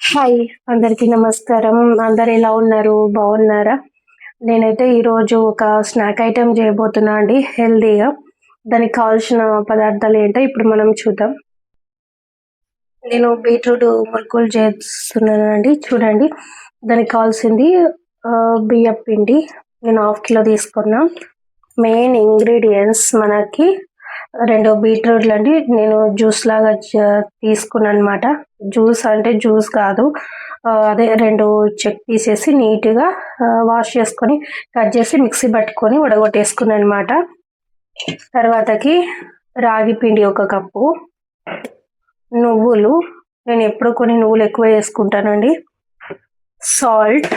Hi, అందరికీ నమస్కారం. అందరు ఎలా ఉన్నారు? బాగున్నారా? నేనైతే ఈరోజు ఒక స్నాక్ ఐటెం చేయబోతున్నా అండి హెల్తీగా. దానికి కావాల్సిన పదార్థాలు ఏంటో ఇప్పుడు మనం చూద్దాం. నేను బీట్రూట్ మురుకులు చేస్తున్నానండి. చూడండి, దానికి కావాల్సింది బియ్యం పిండి. నేను 1/2 కిలో తీసుకున్నా. మెయిన్ ఇంగ్రీడియంట్స్ మనకి 2 బీట్రూట్లు అండి. నేను జ్యూస్ లాగా తీసుకున్నాను అనమాట. జ్యూస్ అంటే జ్యూస్ కాదు, అదే 2 చెక్ తీసేసి నీట్గా వాష్ చేసుకొని కట్ చేసి మిక్సీ పట్టుకొని వడగొట్టేసుకున్నాను అనమాట. తర్వాతకి రాగి పిండి 1 కప్పు, నువ్వులు, నేను ఎప్పుడు కొన్ని నువ్వులు ఎక్కువ వేసుకుంటానండి, సాల్ట్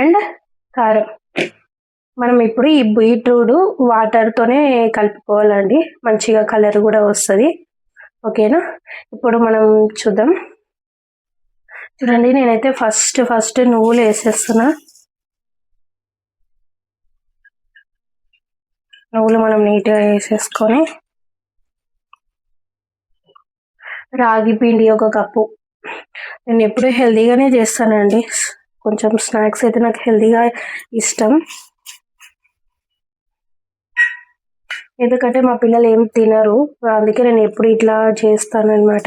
అండ్ కారం. మనం ఇప్పుడు ఈ బీట్రూట్ వాటర్తోనే కలుపుకోవాలండి, మంచిగా కలర్ కూడా వస్తుంది. ఓకేనా? ఇప్పుడు మనం చూద్దాం. చూడండి, నేనైతే ఫస్ట్ నువ్వులు వేసేస్తున్నా. నువ్వులు మనం నీట్గా వేసేసుకొని, రాగి పిండి 1 కప్పు. నేను ఎప్పుడు హెల్తీగానే చేస్తానండి. కొంచెం స్నాక్స్ అయితే నాకు హెల్తీగా ఇష్టం, ఎందుకంటే మా పిల్లలు ఏం తినరు. అందుకే నేను ఎప్పుడు ఇట్లా చేస్తానన్నమాట.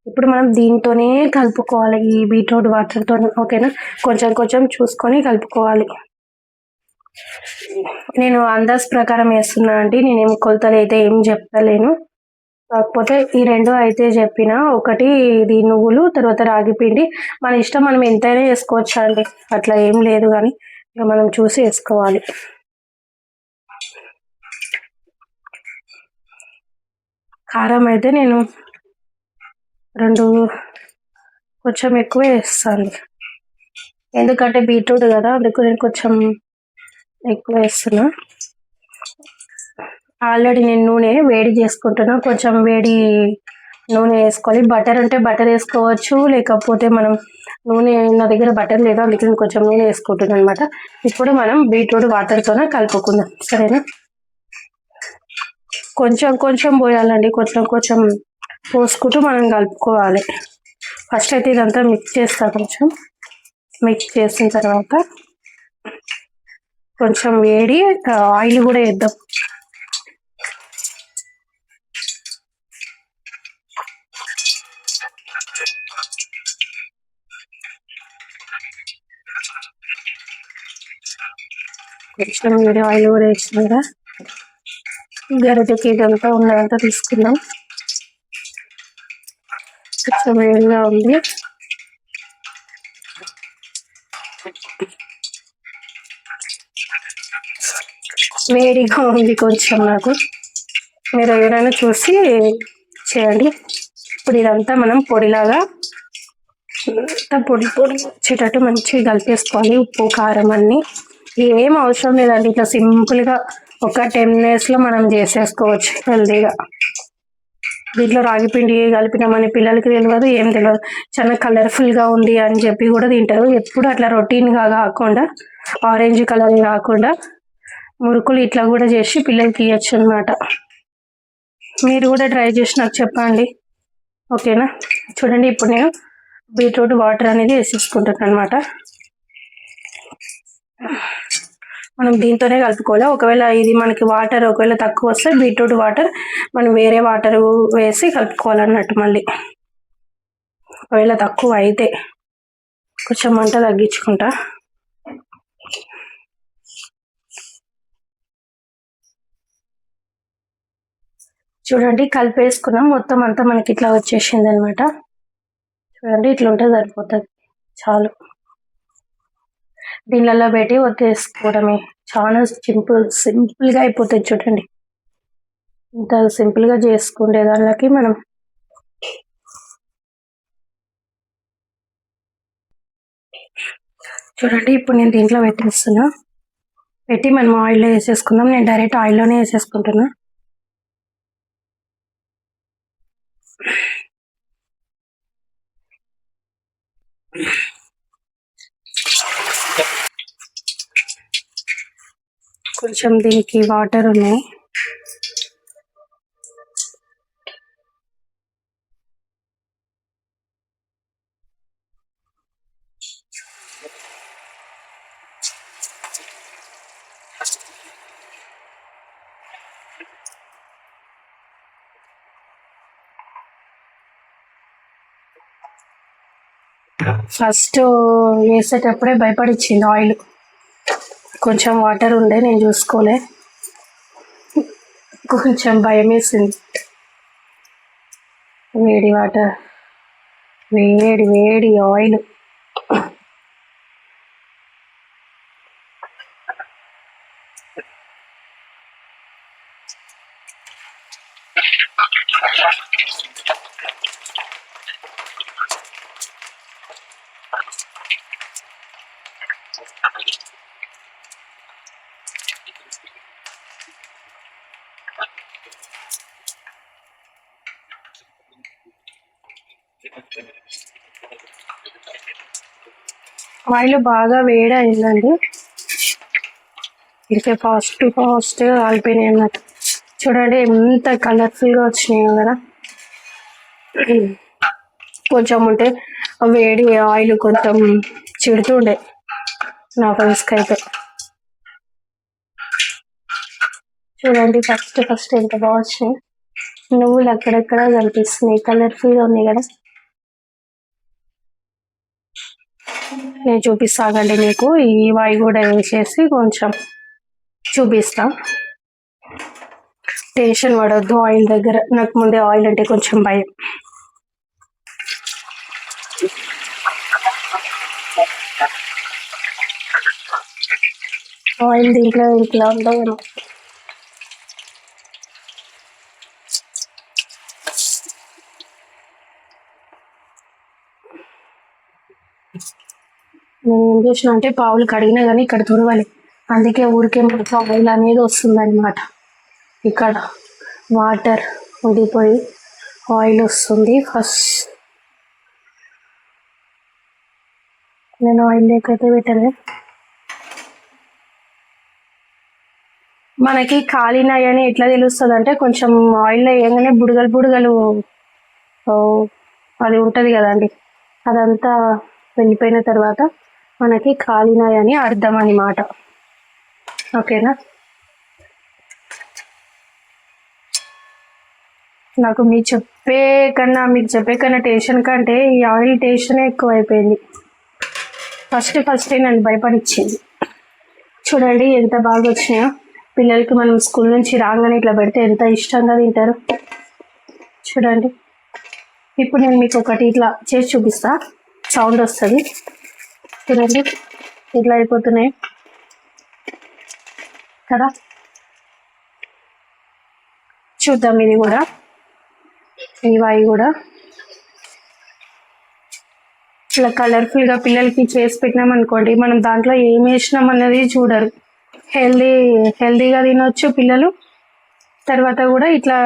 ఇప్పుడు మనం దీంతోనే కలుపుకోవాలి, ఈ బీట్రూట్ వాటర్తో. ఓకేనా? కొంచెం చూసుకొని కలుపుకోవాలి. నేను అందాజ్ ప్రకారం వేస్తున్నా అండి, నేనేం కొలతలు అయితే ఏం చెప్తలేను. కాకపోతే ఈ 2 అయితే చెప్పిన. ఒకటి ఇది నువ్వులు, తర్వాత రాగి పిండి. మన ఇష్టం, మనం ఎంతైనా వేసుకోవచ్చు అండి, అట్లా ఏం లేదు, కానీ ఇక మనం చూసి వేసుకోవాలి. కారం అయితే నేను 2 కొంచెం ఎక్కువ వేస్తాను, ఎందుకంటే బీట్రూట్ కదా, అందుకు నేను కొంచెం ఎక్కువ వేస్తున్నా. ఆల్రెడీ నేను నూనె వేడి చేసుకుంటున్నా. కొంచెం వేడి నూనె వేసుకోవాలి. బటర్ ఉంటే బటర్ వేసుకోవచ్చు, లేకపోతే మనం నూనె, నా దగ్గర బటర్ లేదు, అందుకే నేను కొంచెం నూనె వేసుకుంటున్నాను అనమాట. ఇప్పుడు మనం బీట్రూట్ వాటర్తోనే కలుపుకుందాం, సరేనా? కొంచెం పోయాలండి, కొంచెం పోసుకుంటూ మనం కలుపుకోవాలి. ఫస్ట్ అయితే ఇదంతా మిక్స్ చేస్తా. కొంచెం మిక్స్ చేసిన తర్వాత కొంచెం వేడి ఆయిల్ కూడా వేద్దాం. కొంచెం వేడి ఆయిల్ కూడా వేసినాక గరిటెకి ఇదంతా ఉన్నదంతా తీసుకుందాం. కొంచెం వేడిగా ఉంది. వేడిగా ఉంది కొంచెం నాకు, మీరు ఎవరైనా చూసి చేయండి. ఇప్పుడు ఇదంతా మనం పొడిలాగా పొడి వచ్చేటట్టు మంచిగా కలిపేసుకోవాలి. ఉప్పు కారం అన్నీ ఏం అవసరం లేదండి, ఇట్లా సింపుల్గా ఒక 10 మినిట్స్లో మనం చేసేసుకోవచ్చు హెల్తీగా. దీంట్లో రాగి పిండి కలిపినామని పిల్లలకి తెలియదు, ఏం తెలియదు. చాలా కలర్ఫుల్గా ఉంది అని చెప్పి కూడా తింటారు. ఎప్పుడు అట్లా రొటీన్గా కాకుండా, ఆరెంజ్ కలర్ కాకుండా మురుకులు ఇట్లా కూడా చేసి పిల్లలకి ఇవ్వచ్చు అనమాట. మీరు కూడా ట్రై చేసి నాకు చెప్పండి, ఓకేనా? చూడండి, ఇప్పుడు నేను బీట్రూట్ వాటర్ అనేది వేసేసుకుంటాను అనమాట. మనం దీంతోనే కలుపుకోవాలి. ఒకవేళ ఇది మనకి వాటర్ ఒకవేళ తక్కువ వస్తే బీట్రూట్ వాటర్ మనం వేరే వాటర్ వేసి కలుపుకోవాలన్నట్టు. మళ్ళీ ఒకవేళ తక్కువ అయితే కొంచెం మంట తగ్గించుకుంటా. చూడండి, కలిపేసుకున్నాం. మొత్తం అంతా మనకి ఇట్లా వచ్చేసింది అనమాట. చూడండి, ఇట్లా ఉంటే సరిపోతుంది, చాలు. దీనిలలో పెట్టి వదిలేసుకోవడమే, చాలా సింపుల్గా అయిపోతుంది. చూడండి, ఇంత సింపుల్గా చేసుకుంటే దానికి మనం చూడండి, ఇప్పుడు నేను దీంట్లో పెట్టేస్తున్నా. పెట్టి మనం ఆయిల్లో వేసేసుకుందాం. నేను డైరెక్ట్ ఆయిల్లోనే వేసేసుకుంటున్నా. కొంచెం దీనికి వాటర్ ఉన్నాయి, ఫస్ట్ వేసేటప్పుడే భయపడిచ్చింది ఆయిల్, కొంచెం వాటర్ ఉండే నేను చూసుకోలే, కొంచెం భయం వేసింది. వేడి వాటర్, వేడి వేడి ఆయిల్. ఆయిల్ బాగా వేడి అయిందండి, ఇదికే ఫాస్ట్ కాలిపోయినాయి అన్నట్టు. చూడండి ఎంత కలర్ఫుల్గా వచ్చినాయో కదా. కొంచెం ఉంటే వేడి ఆయిల్ కొంచెం చిడుతుండే నా ఫేస్కి అయితే. చూడండి ఫస్ట్ ఎంత బాగా వచ్చినాయి, నువ్వులు అక్కడక్కడ కనిపిస్తున్నాయి, కలర్ఫుల్గా ఉన్నాయి కదా. నేను చూపిస్తానండి మీకు, ఈ వాయి కూడా వేసేసి కొంచెం చూపిస్తా. టెన్షన్ పడొద్దు ఆయిల్ దగ్గర, నాకు ముందే ఆయిల్ అంటే కొంచెం భయం. ఆయిల్ దీంట్లో ఇట్లా ఉందో ఏమో. నేను ఏం చేసిన అంటే పావులు కడిగినా కానీ ఇక్కడ తుడవాలి, అందుకే ఊరికే మనకు ఆయిల్ అనేది వస్తుంది అనమాట. ఇక్కడ వాటర్ ఉండిపోయి ఆయిల్ వస్తుంది. ఫస్ట్ నేను ఆయిల్ లేకైతే పెట్టలే. మనకి కాలినాయని ఎట్లా తెలుస్తుంది అంటే, కొంచెం ఆయిల్ వేయగానే బుడగలు అది ఉంటుంది కదండి, అదంతా వెళ్ళిపోయిన తర్వాత మనకి కాలినాయని అర్థం అన్నమాట. ఓకేనా. నాకు మీకు చెప్పే కన్నా టేషన్ కంటే ఈ ఆయిల్ టేషనే ఎక్కువ అయిపోయింది. ఫస్ట్ నన్ను భయపడిచ్చింది. చూడండి ఎంత బాగా వచ్చినాయో. పిల్లలకి మనం స్కూల్ నుంచి రాగానే ఇట్లా పెడితే ఎంత ఇష్టంగా తింటారు. చూడండి, ఇప్పుడు నేను మీకు ఒకటి ఇట్లా చేసి చూపిస్తా, సౌండ్ వస్తుంది. చూడండి ఇట్లా అయిపోతున్నాయి కదా. చూద్దాం ఇది కూడా, ఇవి కూడా ఇట్లా కలర్ఫుల్గా పిల్లలకి చేసి పెట్టినాం అనుకోండి, మనం దాంట్లో ఏం వేసినాం అన్నది చూడరు. హెల్దీగా తినొచ్చు పిల్లలు, తర్వాత కూడా ఇట్లా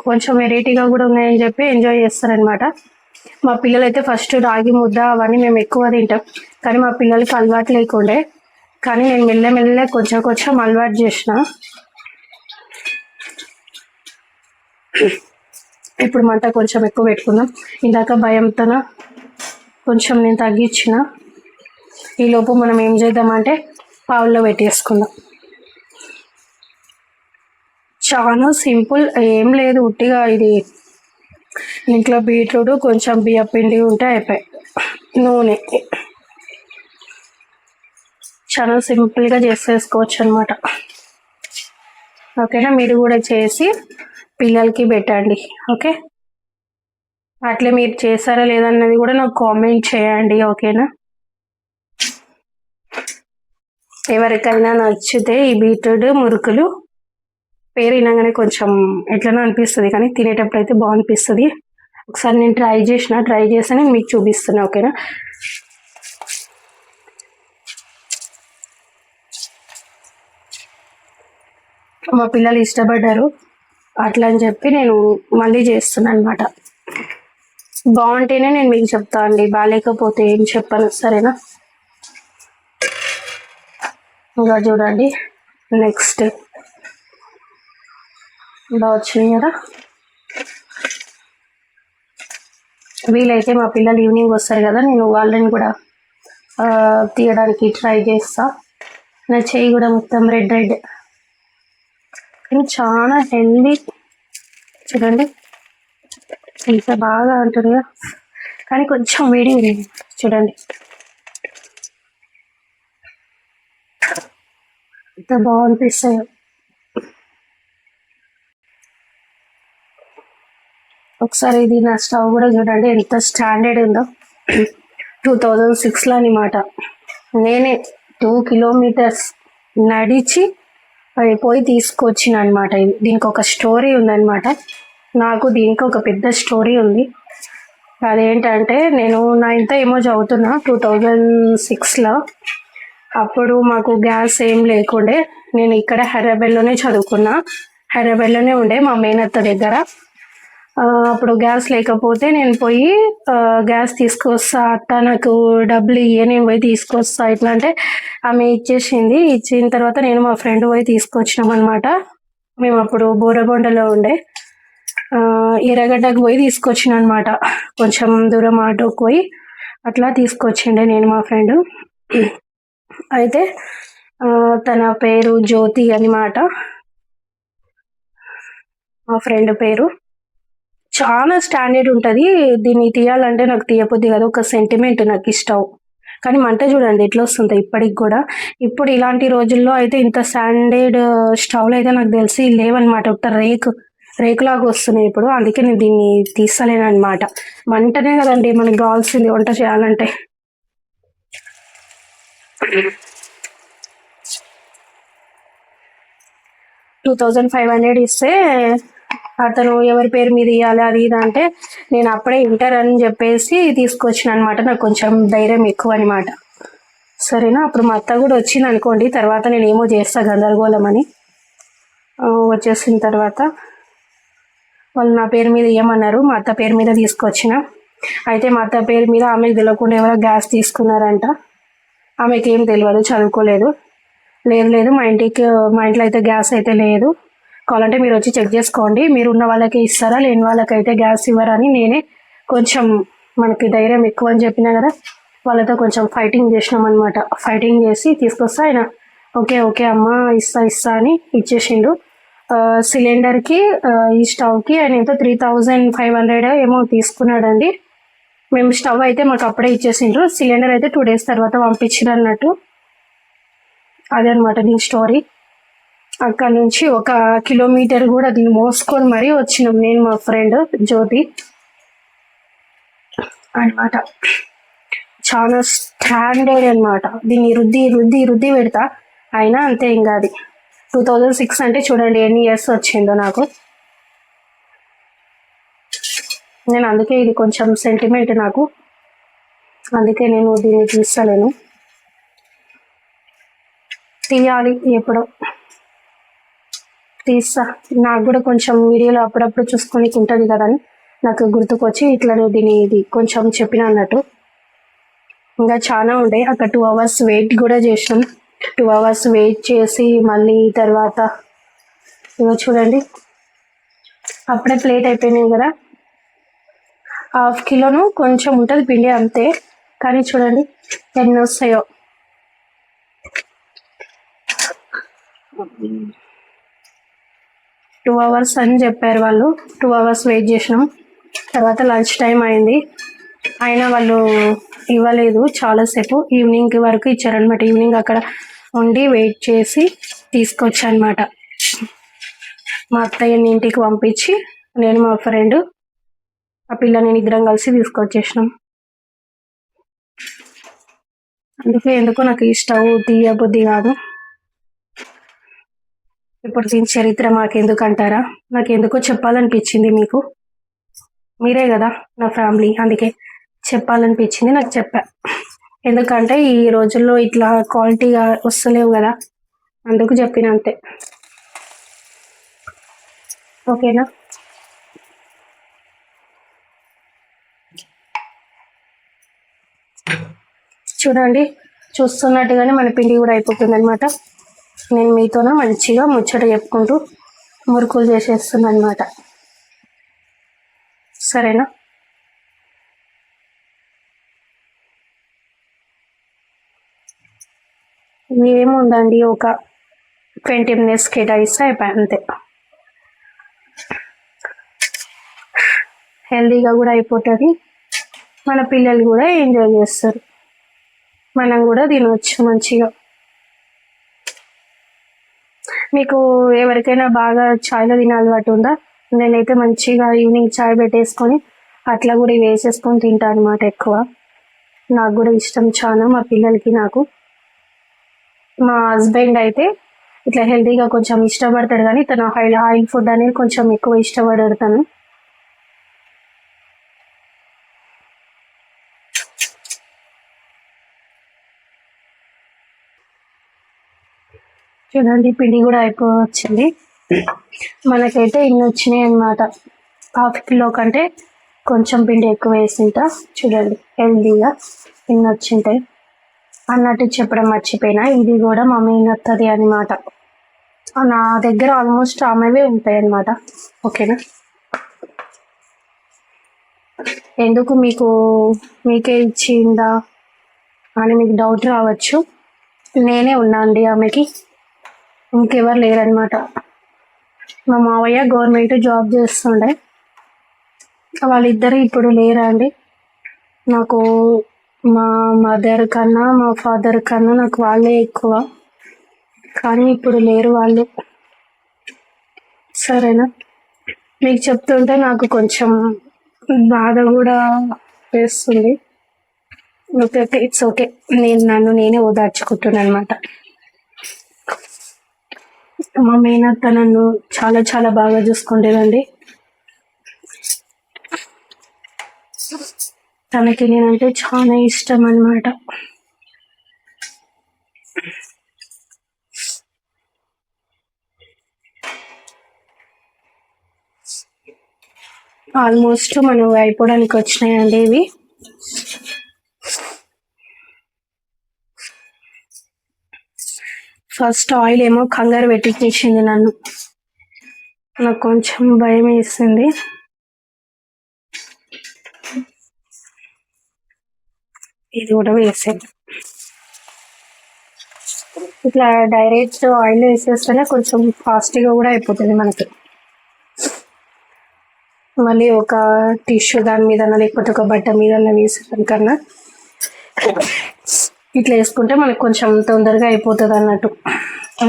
కొంచెం వెరైటీగా కూడా ఉన్నాయని చెప్పి ఎంజాయ్ చేస్తారనమాట. మా పిల్లలు అయితే ఫస్ట్ రాగి ముద్ద అవన్నీ మేము ఎక్కువ తింటాం, కానీ మా పిల్లలకి అలవాటు లేకుండే, కానీ నేను మెల్లమెల్లే కొంచెం అలవాటు చేసిన. ఇప్పుడు మంట కొంచెం ఎక్కువ పెట్టుకుందాం. ఇందాక భయంతో కొంచెం నేను తగ్గించిన. ఈలోపు మనం ఏం చేద్దామంటే పావుల్లో పెట్టేసుకుందాం. చాలా సింపుల్, ఏం లేదు, ఉట్టిగా ఇది ఇంట్లో బీట్రూట్ కొంచెం బియ్యం పిండి ఉంటే అయిపోయి, నూనె, చాలా సింపుల్గా చేసేసుకోవచ్చు అనమాట. ఓకేనా. మీరు కూడా చేసి పిల్లలకి పెట్టండి. ఓకే, అట్లే మీరు చేస్తారా లేదన్నది కూడా నాకు కామెంట్ చేయండి. ఓకేనా. ఎవరికైనా నచ్చితే ఈ బీట్రూట్ మురుకులు పేరు వినగానే కొంచెం ఎట్లనో అనిపిస్తుంది, కానీ తినేటప్పుడు అయితే బాగా అనిపిస్తుంది. ఒకసారి నేను ట్రై చేసి మీకు చూపిస్తున్నా. ఓకేనా. మా పిల్లలు ఇష్టపడ్డారు అట్లా అని చెప్పి నేను మళ్ళీ చేస్తున్నాను అనమాట. బాగుంటేనే నేను మీకు చెప్తా అండి, బాగాలేకపోతే ఏం చెప్పను. సరేనా. ఇంకా చూడండి నెక్స్ట్ ఇలా వచ్చినాయి కదా. వీలైతే మా పిల్లలు ఈవినింగ్ వస్తారు కదా, నేను వాళ్ళని కూడా తీయడానికి ట్రై చేస్తా. నా చెయ్యి కూడా మొత్తం రెడ్ రెడ్. చాలా హెల్దీ. చూడండి ఎంత బాగా ఉంటుందో, కానీ కొంచెం వేడి ఉంది. చూడండి ఎంత బాగా అనిపిస్తాయో. ఒకసారి ఇది నా స్టవ్ కూడా చూడండి ఎంత స్టాండర్డ్ ఉందో. 2006లో అనమాట. నేనే 2 కిలోమీటర్స్ నడిచి అది పోయి తీసుకొచ్చిన అనమాట. దీనికి ఒక స్టోరీ ఉందన్నమాట. నాకు దీనికి ఒక పెద్ద స్టోరీ ఉంది. అదేంటంటే నేను 9th ఏమో చదువుతున్నా 2006లో. అప్పుడు మాకు గ్యాస్ ఏం లేకుండే. నేను ఇక్కడ హైదరాబాద్లోనే చదువుకున్నా. హైదరాబాద్లోనే ఉండే మా మేనత్త దగ్గర. అప్పుడు గ్యాస్ లేకపోతే నేను పోయి గ్యాస్ తీసుకొస్తా, అత్త నాకు డబ్బులు ఇయ్యి నేను పోయి తీసుకొస్తా ఇట్లా అంటే ఆమె ఇచ్చేసింది. ఇచ్చిన తర్వాత నేను మా ఫ్రెండ్ పోయి తీసుకొచ్చినాం అనమాట. మేము అప్పుడు బోరగొండలో ఉండే. ఎర్రగడ్డకు పోయి తీసుకొచ్చిన అనమాట. కొంచెం దూరం ఆటోకి పోయి అట్లా తీసుకొచ్చిండే నేను మా ఫ్రెండ్. అయితే తన పేరు జ్యోతి అనమాట, మా ఫ్రెండ్ పేరు. చాలా స్టాండర్డ్ ఉంటుంది. దీన్ని తీయాలంటే నాకు తీయబుద్ధి కాదు, ఒక సెంటిమెంట్ నాకు ఇష్టం. కానీ మంట చూడండి ఎట్లా వస్తుంది ఇప్పటికి కూడా. ఇప్పుడు ఇలాంటి రోజుల్లో అయితే ఇంత స్టాండర్డ్ స్టవ్లు అయితే నాకు తెలిసి లేవన్నమాట. ఒక రేకులాగా వస్తున్నాయి ఇప్పుడు. అందుకే నేను దీన్ని తీస్తలేను అనమాట. మంటనే కదండి మనకు కావాల్సింది వంట చేయాలంటే. 2500 ఇస్తే అతను ఎవరి పేరు మీద ఇవ్వాలి అది ఇది అంటే నేను అప్పుడే ఇంటర్ అని చెప్పేసి తీసుకొచ్చిన అనమాట. నాకు కొంచెం ధైర్యం ఎక్కువ అనమాట. సరేనా, అప్పుడు మా అత్త కూడా వచ్చింది అనుకోండి. తర్వాత నేను ఏమో చేస్తా గందరగోళం అని. వచ్చేసిన తర్వాత వాళ్ళు నా పేరు మీద ఇవ్వమన్నారు. మా అత్త పేరు మీద తీసుకొచ్చిన. అయితే మా అత్త పేరు మీద ఆమెకు తెలియకుండా ఎవరో గ్యాస్ తీసుకున్నారంట. ఆమెకి ఏం తెలియదు, చదువుకోలేదు. లేదు మా ఇంట్లో అయితే గ్యాస్ అయితే లేదు, కావాలంటే మీరు వచ్చి చెక్ చేసుకోండి, మీరు ఉన్న వాళ్ళకే ఇస్తారా లేని వాళ్ళకైతే గ్యాస్ ఇవ్వరని నేనే కొంచెం మనకి ధైర్యం ఎక్కువ అని చెప్పినా కదా, వాళ్ళతో కొంచెం ఫైటింగ్ చేసినాం అనమాట. ఫైటింగ్ చేసి తీసుకొస్తా ఆయన ఓకే అమ్మ ఇస్తా అని ఇచ్చేసిండు. సిలిండర్కి ఈ స్టవ్కి ఆయన ఎంతో 3500 ఏమో తీసుకున్నాడండి. మేము స్టవ్ అయితే మాకు అప్పుడే ఇచ్చేసిండ్రు, సిలిండర్ అయితే 2 days తర్వాత పంపించారు అన్నట్టు. అదే అనమాట దీని స్టోరీ. అక్కడ నుంచి 1 కిలోమీటర్ కూడా దీన్ని మోసుకొని మరీ వచ్చినాం నేను మా ఫ్రెండ్ జ్యోతి అనమాట. చాలా స్టాండర్డ్ అనమాట. దీన్ని రుద్ది పెడతా అయినా అంతే. ఇంకా అది 2006 అంటే చూడండి ఎన్ని ఇయర్స్ వచ్చిందో నాకు. నేను అందుకే ఇది కొంచెం సెంటిమెంట్ నాకు, అందుకే నేను దీన్ని తీస్తలేను. తీయాలి ఎప్పుడో తీస్తా. నాకు కూడా కొంచెం వీడియోలో అప్పుడప్పుడు చూసుకొని ఉంటుంది కదా అని నాకు గుర్తుకొచ్చి ఇట్లా దీన్ని ఇది కొంచెం చెప్పిన అన్నట్టు. ఇంకా చాలా ఉండే. అక్కడ 2 hours వెయిట్ కూడా చేసినాం. 2 hours వెయిట్ చేసి మళ్ళీ తర్వాత ఇక చూడండి అప్పుడే ప్లేట్ అయిపోయినాయి కదా. 1/2 కిలోను కొంచెం ఉంటుంది పిండి అంతే, కానీ చూడండి ఎన్ని వస్తాయో. 2 hours అని చెప్పారు వాళ్ళు. 2 hours వెయిట్ చేసినాం. తర్వాత లంచ్ టైం అయింది, అయినా వాళ్ళు ఇవ్వలేదు చాలాసేపు. ఈవినింగ్ వరకు ఇచ్చారనమాట. ఈవినింగ్ అక్కడ ఉండి వెయిట్ చేసి తీసుకొచ్చా మా అత్తయ్యని ఇంటికి పంపించి నేను మా ఫ్రెండ్ ఆ పిల్ల నేను ఇద్దరం కలిసి తీసుకొచ్చేసినాం. అందుకే ఎందుకో నాకు ఈ స్టవ్ తీయబుద్ధి కాదు. ఇప్పుడు దీని చరిత్ర మాకెందుకు అంటారా, నాకు ఎందుకో చెప్పాలనిపించింది మీకు. మీరే కదా నా ఫ్యామిలీ, అందుకే చెప్పాలనిపించింది, నాకు చెప్పా. ఎందుకంటే ఈ రోజుల్లో ఇట్లా క్వాలిటీగా వస్తలేవు కదా, అందుకు చెప్పిన అంతే. ఓకేనా. చూడండి చూస్తున్నట్టుగానే మన పిండి కూడా అయిపోతుంది అనమాట. నేను మీతోన మంచిగా ముచ్చట చెప్పుకుంటూ మురుకులు చేసేస్తున్నా అనమాట. సరేనా. ఏముందండి, ఒక 20 minutes కేటాయిస్తే అయిపోయి అంతే. హెల్దీగా కూడా అయిపోతుంది, మన పిల్లలు కూడా ఎంజాయ్ చేస్తారు, మనం కూడా తినవచ్చు మంచిగా. మీకు ఎవరికైనా బాగా చాయ్లో తినే అలవాటు ఉందా? నేనైతే మంచిగా ఈవినింగ్ చాయ్ పెట్టేసుకొని అట్లా కూడా వేసేసుకొని తింటాను అనమాట ఎక్కువ. నాకు కూడా ఇష్టం చాలా, మా పిల్లలకి నాకు. మా హస్బెండ్ అయితే ఇట్లా హెల్తీగా కొంచెం ఇష్టపడతాడు, కానీ తను ఆయిల్ ఫుడ్ అనేది కొంచెం ఎక్కువ ఇష్టపడతాను. చూడండి, పిండి కూడా అయిపోవచ్చింది. మనకైతే ఇన్ని వచ్చినాయి అన్నమాట. 1/2 కిలో కంటే కొంచెం పిండి ఎక్కువ వేసింటా. చూడండి, హెల్దీగా ఇన్ని వచ్చింటాయి అన్నట్టు చెప్పడం మర్చిపోయినా. ఇది కూడా మా మేనత్తది అనమాట. నా దగ్గర ఆల్మోస్ట్ ఆమెవే ఉంటాయి అన్నమాట. ఓకేనా, ఎందుకు మీకే ఇచ్చిందా అని మీకు డౌట్ రావచ్చు. నేనే ఉన్నా అండి ఆమెకి, ఇంకెవరు లేరనమాట. మా మావయ్య గవర్నమెంట్ జాబ్ చేస్తుండే, వాళ్ళిద్దరు ఇప్పుడు లేరా అండి. నాకు మా మదర్ కన్నా మా ఫాదర్ కన్నా నాకు వాళ్ళే ఎక్కువ, కానీ ఇప్పుడు లేరు వాళ్ళు. సరేనా, మీకు చెప్తుంటే నాకు కొంచెం బాధ కూడా వేస్తుంది. ఓకే, ఇట్స్ ఓకే, నన్ను నేనే ఓదార్చుకుంటున్నాను అనమాట. మా మేనత్త నన్ను చాలా చాలా బాగా చూసుకుంటేదండి. తనకి నేనంటే చాలా ఇష్టం అనమాట. ఆల్మోస్ట్ మనం అయిపోవడానికి వచ్చినాయండి ఇవి. ఫస్ట్ ఆయిల్ ఏమో కంగారు పెట్టించేసింది నన్ను, నాకు కొంచెం భయం వేసింది. ఇది కూడా వేసేది ఇట్లా డైరెక్ట్ ఆయిల్ వేసేస్తేనే కొంచెం ఫాస్ట్గా కూడా అయిపోతుంది మనకి. మళ్ళీ ఒక టిష్యూ దాని మీద లేకపోతే ఒక బట్ట మీద వేసేదాని కన్నా ఇట్లా వేసుకుంటే మనకు కొంచెం తొందరగా అయిపోతుంది అన్నట్టు.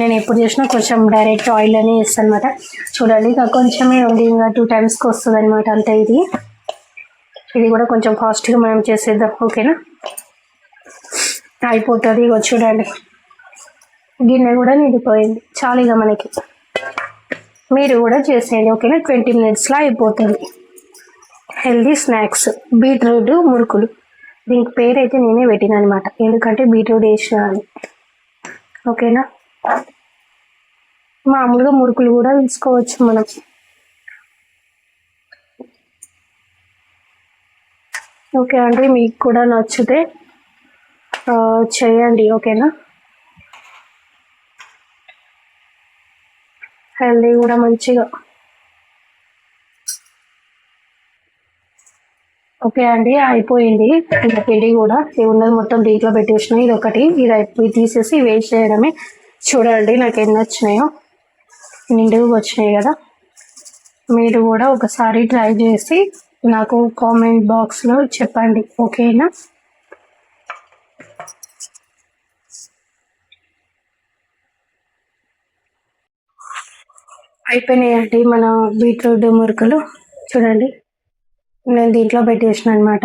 నేను ఎప్పుడు చేసినా కొంచెం డైరెక్ట్ ఆయిల్ అని వేస్తాను అనమాట. చూడండి, ఇంకా కొంచెమే ఉంది, ఇంకా 2 times వస్తుంది అనమాట అంతే. ఇది కూడా కొంచెం ఫాస్ట్గా మనం చేసేద్దాం. ఓకేనా, అయిపోతుంది. ఇక చూడండి, గిన్నె కూడా నిండిపోయింది. చాలుగా మనకి. మీరు కూడా చేసేయండి. ఓకేనా, 20 minutesలో అయిపోతుంది. హెల్దీ స్నాక్స్, బీట్రూట్ మురుకులు. దీనికి పేరు అయితే నేనే పెట్టిన అనమాట, ఎందుకంటే బీట్రూట్ వేసిన అని. ఓకేనా, మామూలుగా మురుకులు కూడా తీసుకోవచ్చు మనం. ఓకే అండి, మీకు కూడా నచ్చితే చేయండి. ఓకేనా, హెల్దీ కూడా మంచిగా. ఓకే అండి, అయిపోయింది. ఇంకా పిండి కూడా ఉన్నది మొత్తం దీంట్లో పెట్టేసిన. ఇది ఒకటి, ఇది తీసేసి వేస్ట్ చేయడమే. చూడండి నాకు ఎన్ని వచ్చినాయో, నిండుగా వచ్చినాయి కదా. మీరు కూడా ఒకసారి ట్రై చేసి నాకు కామెంట్ బాక్స్లో చెప్పండి. ఓకేనా, అయిపోయినాయండి మన బీట్రూట్ మురుకులు. చూడండి, నేను దీంట్లో పెట్టేసిన అనమాట,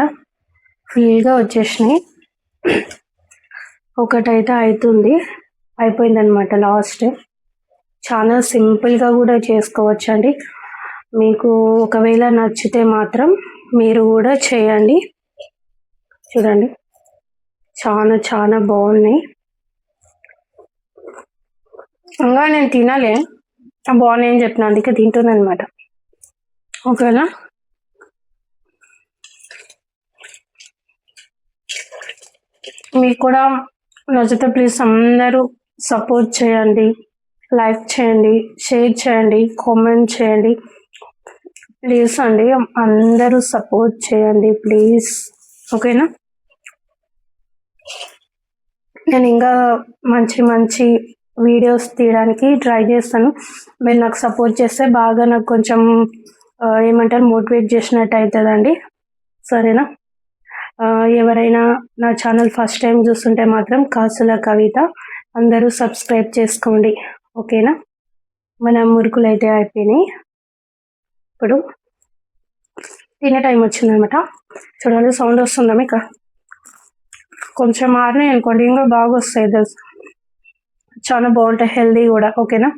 ఫుల్గా వచ్చేసినాయి. ఒకటైతే అవుతుంది, అయిపోయిందనమాట లాస్ట్. చాలా సింపుల్గా కూడా చేసుకోవచ్చు అండి. మీకు ఒకవేళ నచ్చితే మాత్రం మీరు కూడా చేయండి. చూడండి, చాలా చాలా బాగున్నాయి. ఇంకా నేను తినాలే, బాగున్నాయి అని చెప్పిన, అందుకే తింటున్నాను అనమాట. ఓకేనా, మీకు కూడా నచ్చితే ప్లీజ్ అందరూ సపోర్ట్ చేయండి, లైక్ చేయండి, షేర్ చేయండి, కామెంట్ చేయండి ప్లీజ్ అండి. అందరూ సపోర్ట్ చేయండి ప్లీజ్. ఓకేనా, నేను ఇంకా మంచి మంచి వీడియోస్ తీయడానికి ట్రై చేస్తాను. మీరు నాకు సపోర్ట్ చేస్తే బాగా నాకు కొంచెం ఏమంటారు మోటివేట్ చేసినట్టు అవుతుందండి. సరేనా? ఎవరైనా నా ఛానల్ ఫస్ట్ టైం చూస్తుంటే మాత్రం కాసుల కవిత అందరూ సబ్స్క్రైబ్ చేసుకోండి. ఓకేనా? మన మురుకులు అయితే అయిపోయినాయి. ఇప్పుడు తినే టైం వచ్చిందనమాట. చూడండి సౌండ్ వస్తుందా మీకు? కొంచెం మారినాయి అనుకోండి ఇంకా బాగా వస్తాయి తెలుసు, చాలా బాగుంటాయి, హెల్దీ కూడా. ఓకేనా?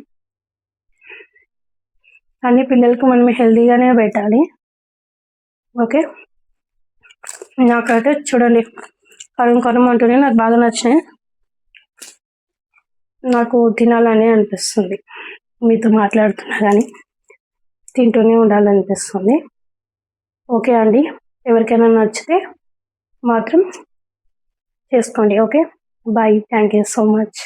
అన్ని పిల్లలకు మనం హెల్దీగానే పెట్టాలి. ఓకే, నాకైతే చూడండి కరం కరం అంటూనే నాకు బాగా నచ్చినాయి. నాకు తినాలని అనిపిస్తుంది, మీతో మాట్లాడుతున్నా కానీ తింటూనే ఉండాలనిపిస్తుంది. ఓకే అండి, ఎవరికైనా నచ్చితే మాత్రం చేసుకోండి. Okay, bye, thank you so much.